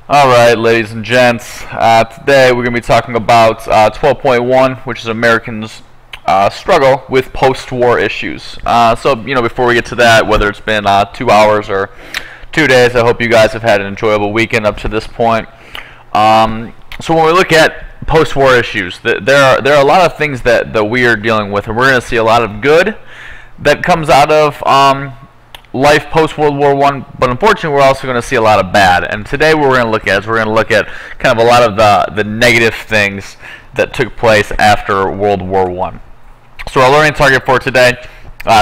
Alright, ladies and gents, today we're going to be talking about 12.1, which is Americans' struggle with post-war issues. Before we get to that, whether it's been 2 hours or 2 days, I hope you guys have had an enjoyable weekend up to this point. So when we look at post-war issues, there are a lot of things that we are dealing with, and we're going to see a lot of good that comes out of life post-World War I, but unfortunately we're also going to see a lot of bad. And today what we're going to look at is we're going to look at kind of a lot of the negative things that took place after World War I. So our learning target for today,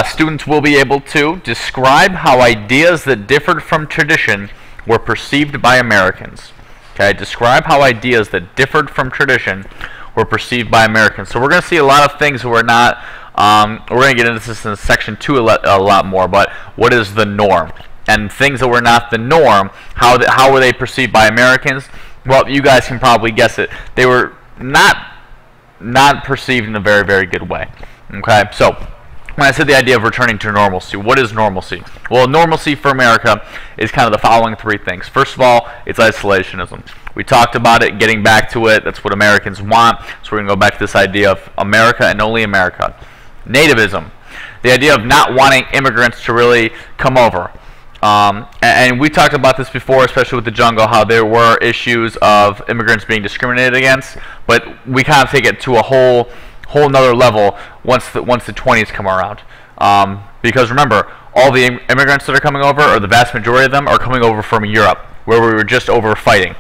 students will be able to describe how ideas that differed from tradition were perceived by Americans. Okay, describe how ideas that differed from tradition were perceived by Americans. So we're going to see a lot of things that we're not. We're going to get into this in section 2 a lot more, but what is the norm? And things that were not the norm, how were they perceived by Americans? Well, you guys can probably guess it. They were not perceived in a very, very good way. Okay, so when I said the idea of returning to normalcy, what is normalcy? Well, normalcy for America is kind of the following 3 things. First of all, it's isolationism. We talked about it, getting back to it. That's what Americans want. So we're going to go back to this idea of America and only America. Nativism, the idea of not wanting immigrants to really come over. And we talked about this before, especially with the jungle, how there were issues of immigrants being discriminated against, but we kind of take it to a whole nother level once the 20s come around. Because remember, all the immigrants that are coming over, or the vast majority of them, are coming over from Europe, where we were just over fighting.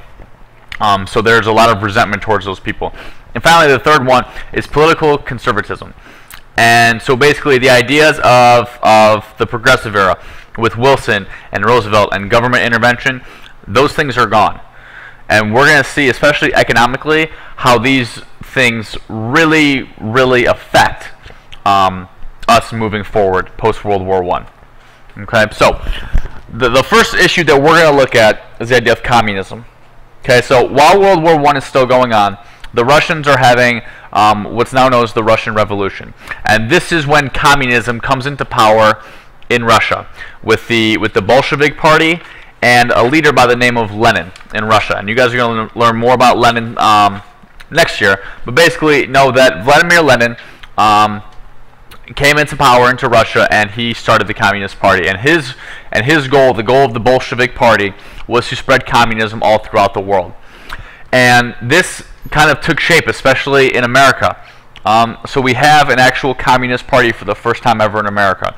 So there's a lot of resentment towards those people. And finally, the third one is political conservatism. And so basically the ideas of the progressive era with Wilson and Roosevelt and government intervention, those things are gone. And we're going to see, especially economically, how these things really, really affect us moving forward post-World War I. Okay, so the first issue that we're going to look at is the idea of communism. Okay, so while World War I is still going on, the Russians are having what's now known as the Russian Revolution. And this is when communism comes into power in Russia with the Bolshevik Party and a leader by the name of Lenin in Russia. And you guys are going to learn more about Lenin next year. But basically know that Vladimir Lenin came into power into Russia, and he started the Communist Party. And his goal, the goal of the Bolshevik Party, was to spread communism all throughout the world. And this kind of took shape, especially in America. So we have an actual Communist Party for the first time ever in America.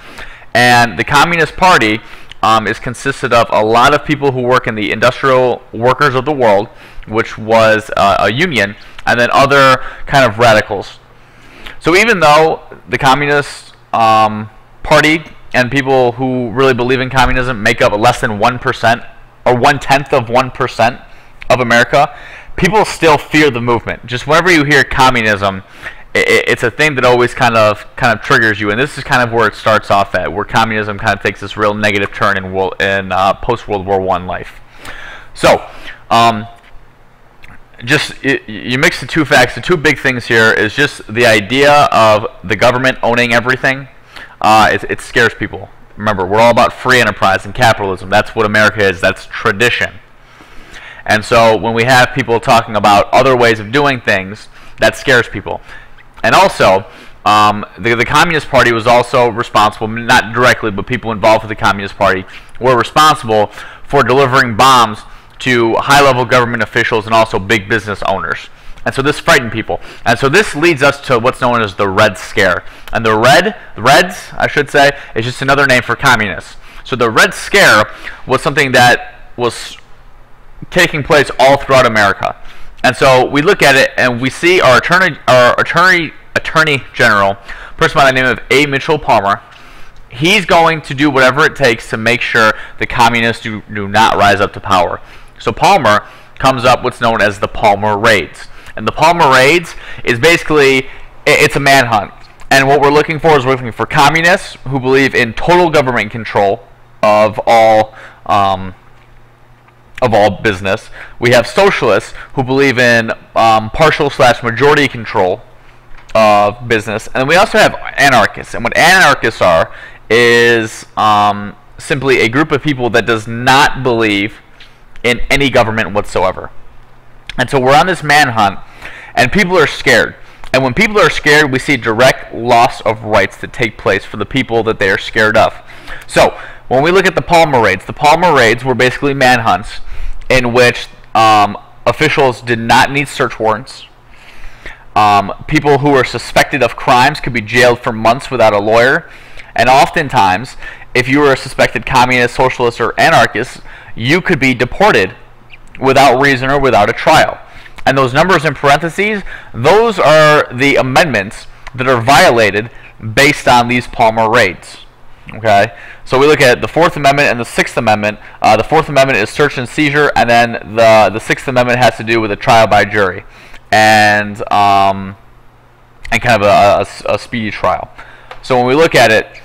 And the Communist Party is consisted of a lot of people who work in the industrial workers of the world, which was a union, and then other kind of radicals. So even though the Communist Party and people who really believe in communism make up less than 1% or 1/10 of 1% of America, people still fear the movement. Just whenever you hear communism, it's a thing that always kind of triggers you, and this is kind of where it starts off at, where communism kind of takes this real negative turn in post-World War I life. So, you mix the 2 facts. The 2 big things here is just the idea of the government owning everything. It scares people. Remember, we're all about free enterprise and capitalism. That's what America is. That's tradition. And so when we have people talking about other ways of doing things, that scares people. And also, the Communist Party was also responsible, not directly, but people involved with the Communist Party were responsible for delivering bombs to high-level government officials and also big business owners. And so this frightened people. And so this leads us to what's known as the Red Scare. And the Reds, I should say, is just another name for communists. So the Red Scare was something that was taking place all throughout America. And so we look at it and we see our attorney general, a person by the name of A. Mitchell Palmer. He's going to do whatever it takes to make sure the communists do not rise up to power. So Palmer comes up what's known as the Palmer Raids. And the Palmer Raids is basically, it's a manhunt. And what we're looking for is we're looking for communists who believe in total government control of all business. We have socialists who believe in partial/majority control of business. And we also have anarchists. And what anarchists are is simply a group of people that does not believe in any government whatsoever. And so we're on this manhunt, and people are scared. And when people are scared, we see direct loss of rights that take place for the people that they are scared of. So when we look at the Palmer raids were basically manhunts in which officials did not need search warrants. People who were suspected of crimes could be jailed for months without a lawyer. And oftentimes, if you were a suspected communist, socialist, or anarchist, you could be deported without reason or without a trial. And those numbers in parentheses, those are the amendments that are violated based on these Palmer raids. Okay, so we look at the Fourth Amendment and the Sixth Amendment. The Fourth Amendment is search and seizure, and then the Sixth Amendment has to do with a trial by jury and kind of a speedy trial. So when we look at it,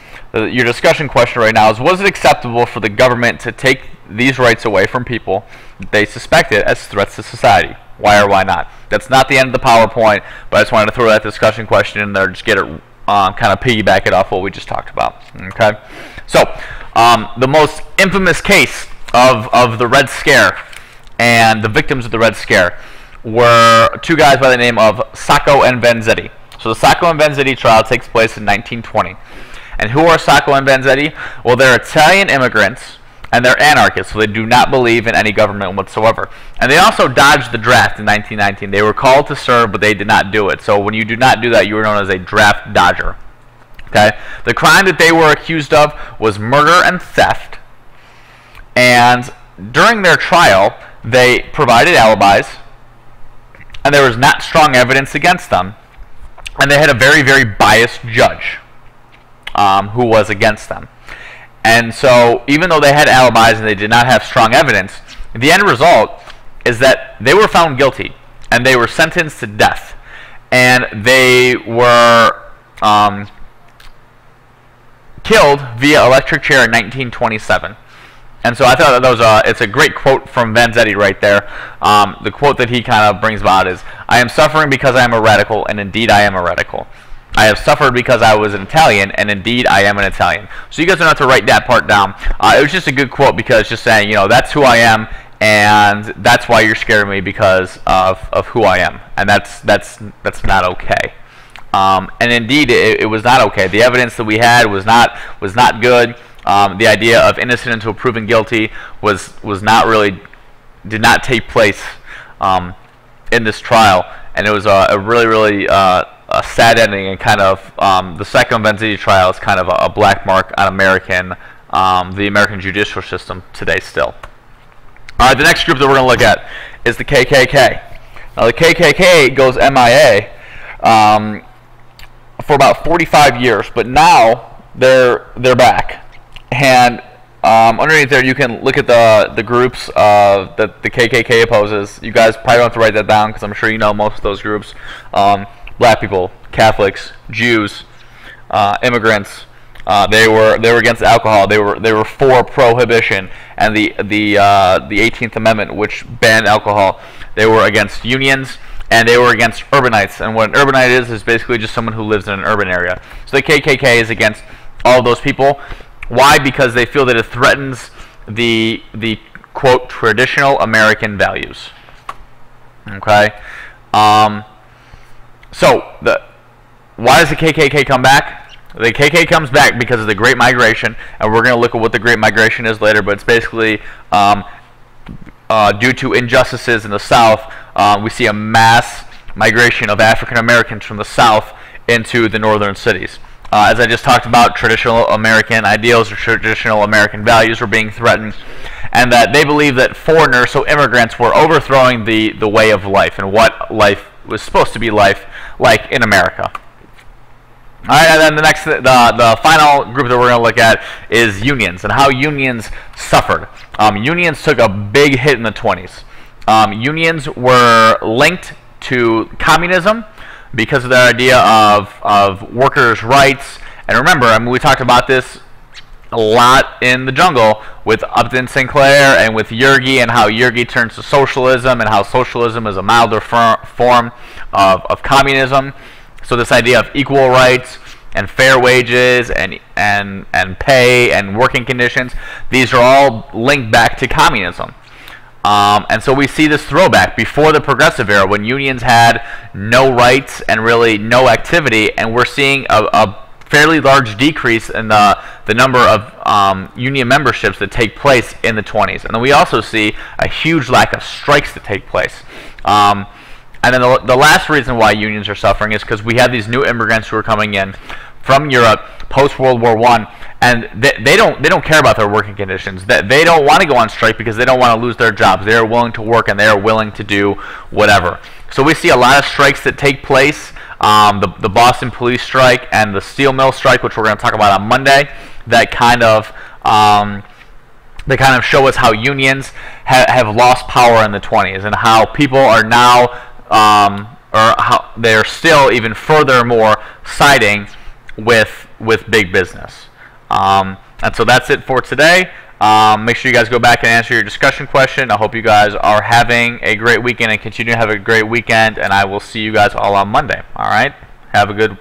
your discussion question right now is: was it acceptable for the government to take these rights away from people they suspected as threats to society? Why or why not? That's not the end of the PowerPoint, but I just wanted to throw that discussion question in there, just get it kind of piggyback it off what we just talked about. Okay, so the most infamous case of the Red Scare and the victims of the Red Scare were two guys by the name of Sacco and Vanzetti. So the Sacco and Vanzetti trial takes place in 1920. And who are Sacco and Vanzetti? Well, they're Italian immigrants, and they're anarchists, so they do not believe in any government whatsoever. And they also dodged the draft in 1919. They were called to serve, but they did not do it. So when you do not do that, you are known as a draft dodger. Okay? The crime that they were accused of was murder and theft. And during their trial, they provided alibis, and there was not strong evidence against them. And they had a very, very biased judge who was against them. And so, even though they had alibis and they did not have strong evidence, the end result is that they were found guilty and they were sentenced to death. And they were killed via electric chair in 1927. And so I thought that was it's a great quote from Vanzetti right there. The quote that he kind of brings about is, "I am suffering because I am a radical, and indeed I am a radical. I have suffered because I was an Italian, and indeed I am an Italian." So you guys don't have to write that part down. It was just a good quote because it's just saying, you know, that's who I am, and that's why you're scared of me, because of who I am, and that's not okay. And indeed, it was not okay. The evidence that we had was not good. The idea of innocent until proven guilty was not really, did not take place in this trial, and it was a really a sad ending, and kind of the second Vanzetti trial is kind of a black mark on the American judicial system today still. All right, the next group that we're going to look at is the KKK. Now the KKK goes MIA for about 45 years, but now they're back. And underneath there, you can look at the groups that the KKK opposes. You guys probably don't have to write that down because I'm sure you know most of those groups. Black people, Catholics, Jews, immigrants. They were against alcohol. They were for prohibition and the 18th Amendment, which banned alcohol. They were against unions, and they were against urbanites. And what an urbanite is basically just someone who lives in an urban area. So the KKK is against all of those people. Why? Because they feel that it threatens the quote traditional American values. Okay. So why does the KKK come back? The KKK comes back because of the Great Migration, and we're going to look at what the Great Migration is later. But it's basically due to injustices in the South. We see a mass migration of African Americans from the South into the northern cities. As I just talked about, traditional American ideals or traditional American values were being threatened, and that they believe that foreigners, so immigrants, were overthrowing the way of life and what life was supposed to be like in America. All right, and then the final group that we're going to look at is unions and how unions suffered. Unions took a big hit in the 20s. Unions were linked to communism because of their idea of workers' rights. And remember, I mean, we talked about this a lot in the jungle with Upton Sinclair and with Yergi, and how Yergi turns to socialism, and how socialism is a milder form of communism. So this idea of equal rights and fair wages and pay and working conditions, these are all linked back to communism. And so we see this throwback before the progressive era when unions had no rights and really no activity, and we're seeing a fairly large decrease in the number of union memberships that take place in the 20s. And then we also see a huge lack of strikes that take place. And then the last reason why unions are suffering is because we have these new immigrants who are coming in from Europe post World War I, and they don't care about their working conditions. They don't want to go on strike because they don't want to lose their jobs. They are willing to work and they are willing to do whatever. So we see a lot of strikes that take place. The Boston police strike and the steel mill strike, which we're going to talk about on Monday, that kind of show us how unions have lost power in the 20s and how people are now, or how they're still even furthermore siding with big business. And so that's it for today. Make sure you guys go back and answer your discussion question. I hope you guys are having a great weekend and continue to have a great weekend, and I will see you guys all on Monday. All right? Have a good